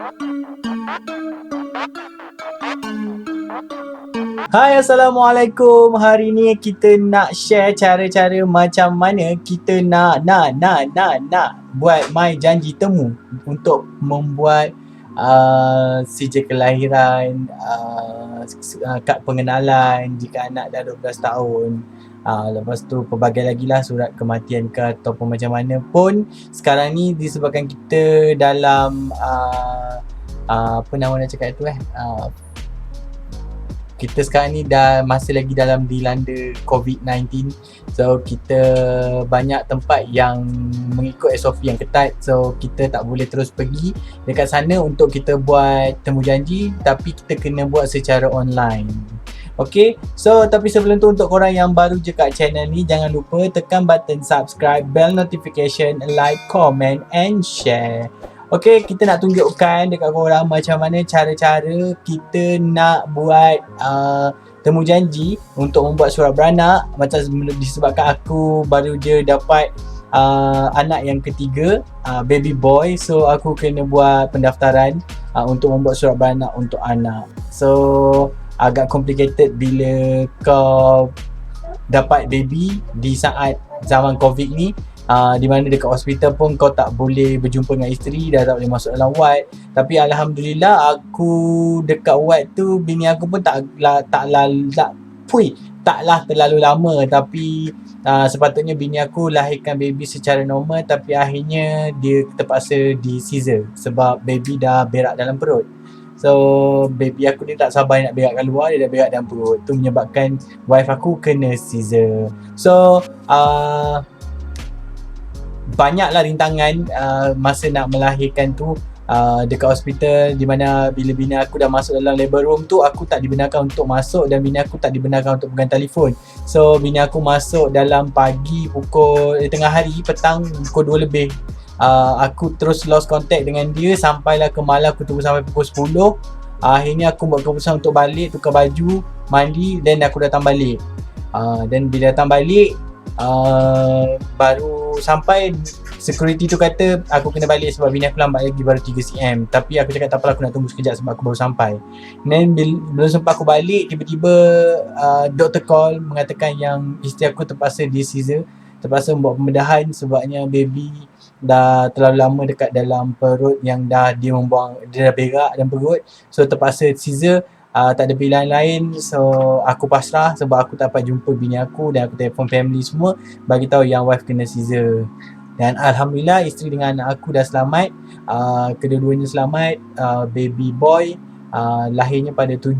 Hai, Assalamualaikum. Hari ni kita nak share cara-cara macam mana kita nak buat My Janji Temu untuk membuat sijil kelahiran, kad pengenalan jika anak dah 12 tahun. Lepas tu pelbagai lagi lah surat kematian ke ataupun macam mana pun. Sekarang ni disebabkan kita dalam apa nama nak cakap tu kita sekarang ni dah masih lagi dalam dilanda COVID-19. So kita banyak tempat yang mengikut SOP yang ketat. So kita tak boleh terus pergi dekat sana untuk kita buat temu janji, tapi kita kena buat secara online. Okay, so tapi sebelum tu untuk korang yang baru je kat channel ni, jangan lupa tekan button subscribe, bell notification, like, comment and share. Okay, kita nak tunjukkan dekat korang macam mana cara-cara kita nak buat temu janji untuk membuat surat beranak. Macam disebabkan aku baru je dapat anak yang ketiga, baby boy. So aku kena buat pendaftaran untuk membuat surat beranak untuk anak. So agak complicated bila kau dapat baby di saat zaman COVID ni. Di mana dekat hospital pun kau tak boleh berjumpa dengan isteri, dah tak boleh masuk dalam ward. Tapi Alhamdulillah aku dekat ward tu, bini aku pun taklah terlalu lama. Tapi sepatutnya bini aku lahirkan baby secara normal, tapi akhirnya dia terpaksa di caesar sebab baby dah berak dalam perut. So baby aku ni tak sabar nak berak kat luar, dia dah berak dalam perut. Tu menyebabkan wife aku kena caesar. So banyaklah rintangan masa nak melahirkan tu dekat hospital, di mana bila bini aku dah masuk dalam labor room tu, aku tak dibenarkan untuk masuk dan bini aku tak dibenarkan untuk pegang telefon. So bini aku masuk dalam pagi tengah hari, petang pukul 2 lebih. Aku terus lost contact dengan dia sampailah ke malam. Aku tunggu sampai pukul 10. Akhirnya aku buat keputusan untuk balik, tukar baju, mandi, dan aku datang balik. Dan bila datang balik, baru sampai, security tu kata aku kena balik sebab bini aku lambat lagi, baru 3 cm. Tapi aku cakap tak apalah, aku nak tunggu sekejap sebab aku baru sampai. Dan belum sempat aku balik, tiba-tiba doktor call mengatakan yang isteri aku terpaksa di caesar, terpaksa membuat pembedahan sebabnya baby dah terlalu lama dekat dalam perut, yang dia dah berak dalam perut. So terpaksa caesar. Tak ada pilihan lain. So aku pasrah sebab aku tak dapat jumpa bini aku, dan aku telefon family semua bagi tahu yang wife kena caesar. Dan Alhamdulillah isteri dengan anak aku dah selamat. Kedua-duanya selamat. Baby boy lahirnya pada 7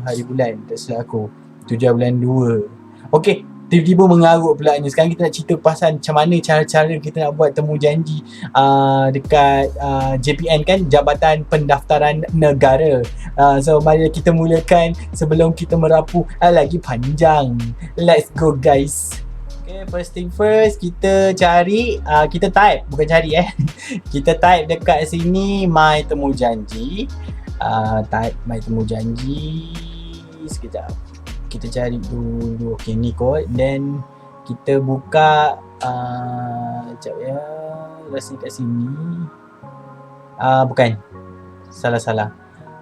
hari bulan, tak silap aku, 7 bulan 2. Okay, tiba-tiba mengarut pula ni. Sekarang kita nak cerita pasal macam mana cara-cara kita nak buat temu janji dekat JPN kan, Jabatan Pendaftaran Negara. So mari kita mulakan sebelum kita merapu lagi panjang. Let's go guys. Okay, first thing first, kita cari, kita type, bukan cari kita type dekat sini My Temu Janji. Type My Temu Janji. Sekejap, kita cari dulu. Okay, ni kod. Then kita buka sekejap ya, rasa kat sini. Bukan, salah.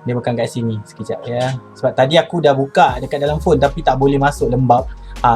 Dia bukan kat sini. Sekejap ya, sebab tadi aku dah buka dekat dalam phone tapi tak boleh masuk, lembab.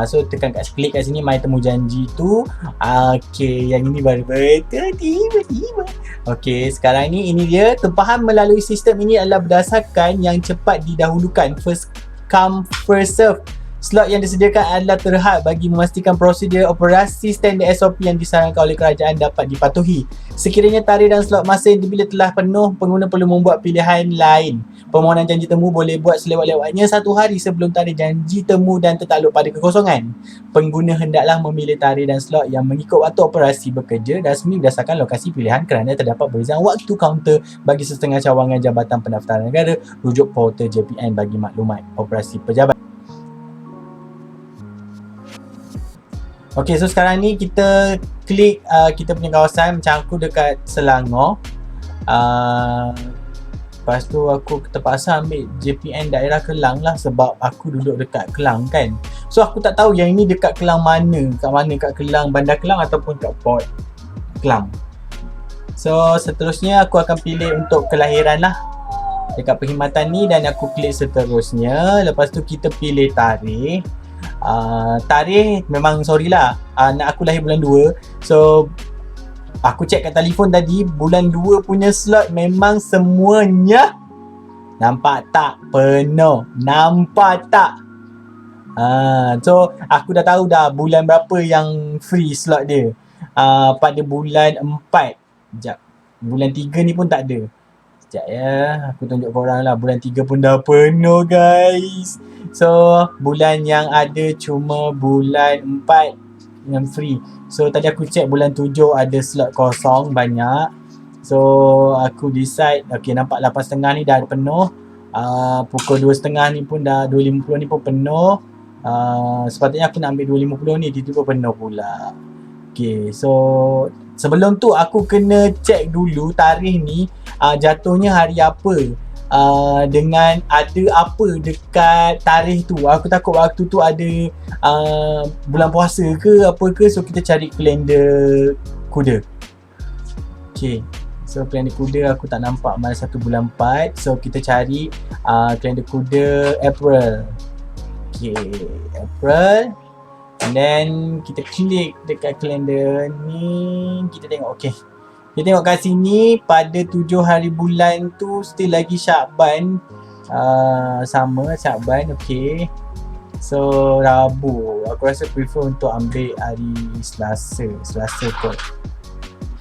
So tekan klik kat sini My Temu Janji tu. Okay, yang ini baru betul tiba-tiba. Okay, sekarang ni ini dia. Tempahan melalui sistem ini adalah berdasarkan yang cepat didahulukan, first come first serve. Slot yang disediakan adalah terhad bagi memastikan prosedur operasi standard SOP yang disarankan oleh kerajaan dapat dipatuhi. Sekiranya tarikh dan slot masa bila telah penuh, pengguna perlu membuat pilihan lain. Permohonan janji temu boleh buat selewat-lewatnya 1 hari sebelum tarikh janji temu dan tertakluk pada kekosongan. Pengguna hendaklah memilih tarikh dan slot yang mengikut waktu operasi bekerja rasmi berdasarkan lokasi pilihan, kerana terdapat perbezaan waktu kaunter bagi setengah cawangan Jabatan Pendaftaran Negara. Rujuk portal JPN bagi maklumat operasi pejabat. Okay, so sekarang ni kita klik kita punya kawasan. Macam aku dekat Selangor. Lepas tu aku terpaksa ambil JPN daerah Kelang lah sebab aku duduk dekat Kelang kan. So aku tak tahu yang ini dekat Kelang mana. Kat mana, kat Kelang, Bandar Kelang ataupun kat Port Kelang. So seterusnya aku akan pilih untuk kelahiran lah dekat perkhidmatan ni, dan aku klik seterusnya. Lepas tu kita pilih tarikh. Tarikh memang sorry lah, nak aku lahir bulan 2. So aku check kat telefon tadi, bulan 2 punya slot memang semuanya nampak tak penuh. Nampak tak? So aku dah tahu dah bulan berapa yang free slot dia. Pada bulan 4. Sekejap, bulan 3 ni pun tak ada. Sekejap ya, aku tunjuk korang lah. Bulan 3 pun dah penuh guys. So bulan yang ada cuma bulan 4 yang free. So tadi aku check bulan 7 ada slot kosong banyak. So aku decide, okay, nampak 8.30 ni dah ada penuh. Pukul 2.30 ni pun dah, 2.50 ni pun penuh. Sepatutnya aku nak ambil 2.50 ni, tiba-tiba penuh pula. Okay, so sebelum tu aku kena check dulu tarikh ni jatuhnya hari apa, dengan ada apa dekat tarikh tu. Aku takut waktu tu ada bulan puasa ke apa ke, so kita cari kalender kuda. Okay, so kalender kuda aku tak nampak mana satu bulan 4. So kita cari kalender kuda April. Okay, April. And then kita klik dekat kalender ni, kita tengok, okay, kita tengok kat sini pada 7 hari bulan tu still lagi Syakban. Sama Syakban. Okay, so Rabu aku rasa prefer untuk ambil hari Selasa kot.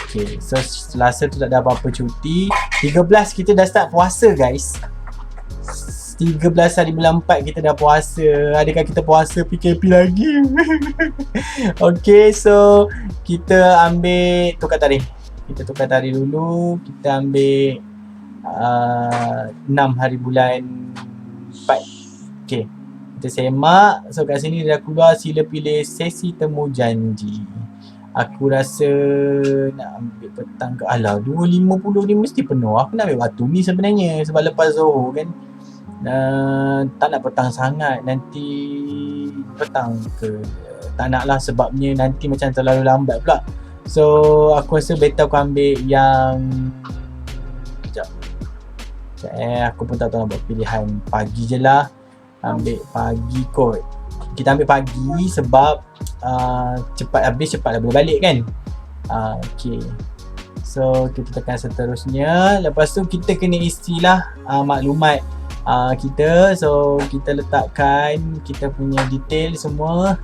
Okay, so Selasa tu tak ada apa-apa cuti. 13 kita dah start puasa guys. 13 hari bulan 4 kita dah puasa. Adakah kita puasa PKP lagi? Okay, so kita ambil tukar tarikh. Kita tukar tarikh dulu. Kita ambil 6 hari bulan 4. Okay, kita semak. So kat sini dah keluar, sila pilih sesi temu janji. Aku rasa nak ambil petang ke. Alah, 2.50 ni mesti penuh. Aku nak ambil waktu ni sebenarnya, sebab lepas Zohor kan. Tak nak petang sangat, nanti petang ke tak nak lah, sebabnya nanti macam terlalu lambat pula. So aku rasa better aku ambil yang sekejap, aku pun tak tahu nak buat pilihan. Pagi je lah, ambil pagi kot. Kita ambil pagi sebab cepat habis, cepat lah boleh balik kan. Okay, so kita tekan seterusnya. Lepas tu kita kena isilah maklumat kita. So kita letakkan kita punya detail semua.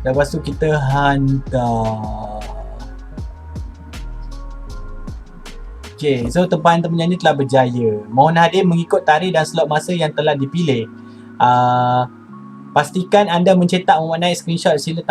Lepas tu kita hantar. Okay, so tempahan temu janji telah berjaya. Mohon hadir mengikut tarikh dan slot masa yang telah dipilih. Pastikan anda mencetak mewarnai screenshot slip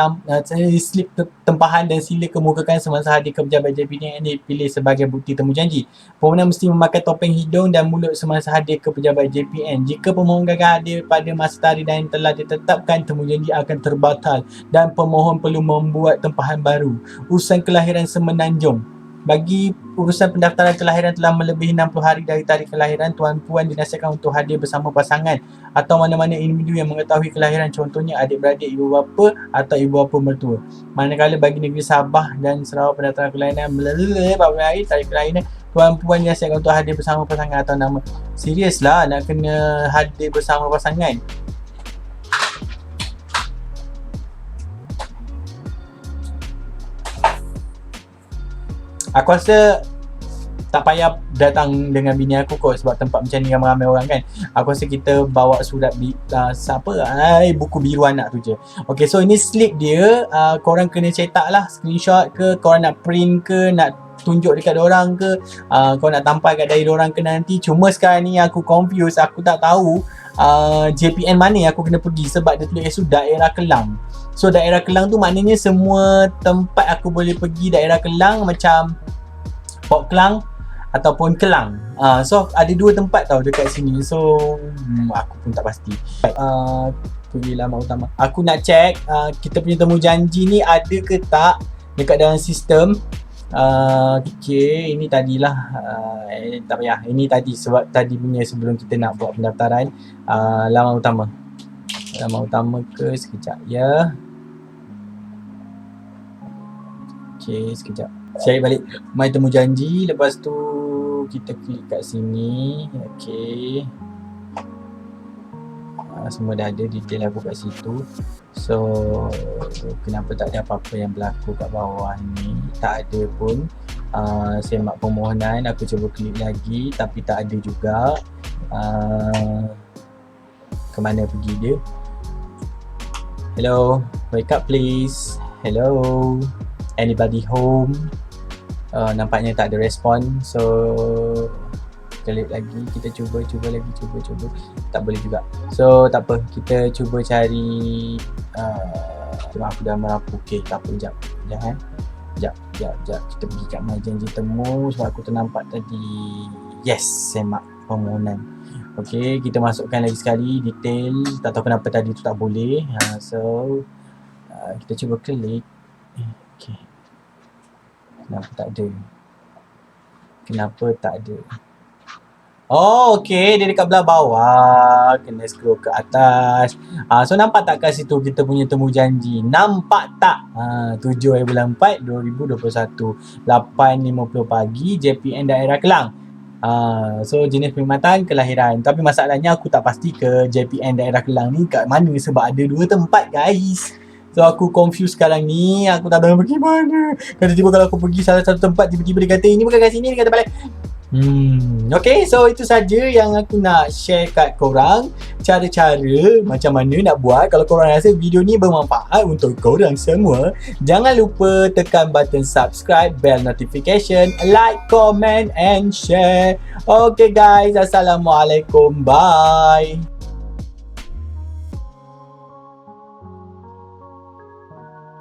tempahan dan sila kemukakan semasa hadir ke pejabat JPN yang dipilih sebagai bukti temu janji. Pemohon mesti memakai topeng hidung dan mulut semasa hadir ke pejabat JPN. Jika pemohon gagal hadir pada masa tarikh dan telah ditetapkan, temu janji akan terbatal dan pemohon perlu membuat tempahan baru. Urusan kelahiran semenanjung. Bagi urusan pendaftaran kelahiran telah melebihi 60 hari dari tarikh kelahiran, tuan-puan dinasihatkan untuk hadir bersama pasangan atau mana-mana individu yang mengetahui kelahiran, contohnya adik-beradik, ibu bapa atau ibu bapa mertua. Manakala bagi negeri Sabah dan Sarawak, pendaftaran kelahiran melalui hari tarikh kelahiran, tuan-puan dinasihatkan untuk hadir bersama pasangan atau nama. Serius lah nak kena hadir bersama pasangan. Aku rasa tak payah datang dengan bini aku kot, sebab tempat macam ni ramai-ramai orang kan. Aku rasa kita bawa surat buku biru anak tu je. Okay, so ini slip dia. Korang kena cetak lah, screenshot ke, korang nak print ke, nak tunjuk dekat orang ke, korang nak tampal kat dari orang ke nanti. Cuma sekarang ni aku confused, aku tak tahu JPN mana yang aku kena pergi, sebab dia tulis tu daerah Kelang. So daerah Kelang tu maknanya semua tempat aku boleh pergi daerah Kelang, macam Port Klang ataupun Kelang. So ada dua tempat tau dekat sini. So aku pun tak pasti. Pergi laman utama. Aku nak check kita punya temu janji ni ada ke tak dekat dalam sistem. Okay, ini tadilah tak payah. Ini tadi sebab tadi punya sebelum kita nak buat pendaftaran. Laman utama. Laman utama ke, sekejap ya. Okay, sekejap. Cari balik My Temu Janji. Lepas tu kita klik kat sini. Okay. Semua dah ada detail aku kat situ. So kenapa tak ada apa-apa yang berlaku kat bawah ni? Tak ada pun. Semak permohonan. Aku cuba klik lagi tapi tak ada juga. Ke mana pergi dia? Hello, wake up please. Hello, anybody home? Nampaknya tak ada respon. So kita lihat lagi, kita cuba lagi, cuba tak boleh juga. So tak apa, kita cuba cari aku dah merapu. Okay, tak apa, sekejap kita pergi kat My Janji Temu sebab aku ternampak tadi. Yes, semak permohonan. Okay, kita masukkan lagi sekali detail. Tak tahu kenapa tadi tu tak boleh. So kita cuba klik. Okay, kenapa tak ada? Oh, okay. Dia dekat belah bawah. Kena scroll ke atas. So, nampak tak kat situ kita punya temu janji? Nampak tak? 7 hari bulan 4, 2021. 8.50 pagi, JPN Daerah Kelang. So, jenis perkhidmatan kelahiran. Tapi masalahnya aku tak pasti ke JPN Daerah Kelang ni kat mana sebab ada 2 tempat, guys. So, aku confused sekarang ni. Aku tak tahu pergi mana. Tiba-tiba kalau aku pergi salah satu tempat, tiba-tiba dia kata, ini bukan kat sini, dia kata balik. Okay, so itu saja yang aku nak share kat korang. Cara-cara macam mana nak buat. Kalau korang rasa video ni bermanfaat untuk korang semua, jangan lupa tekan button subscribe, bell notification, like, comment and share. Okay guys, Assalamualaikum, bye.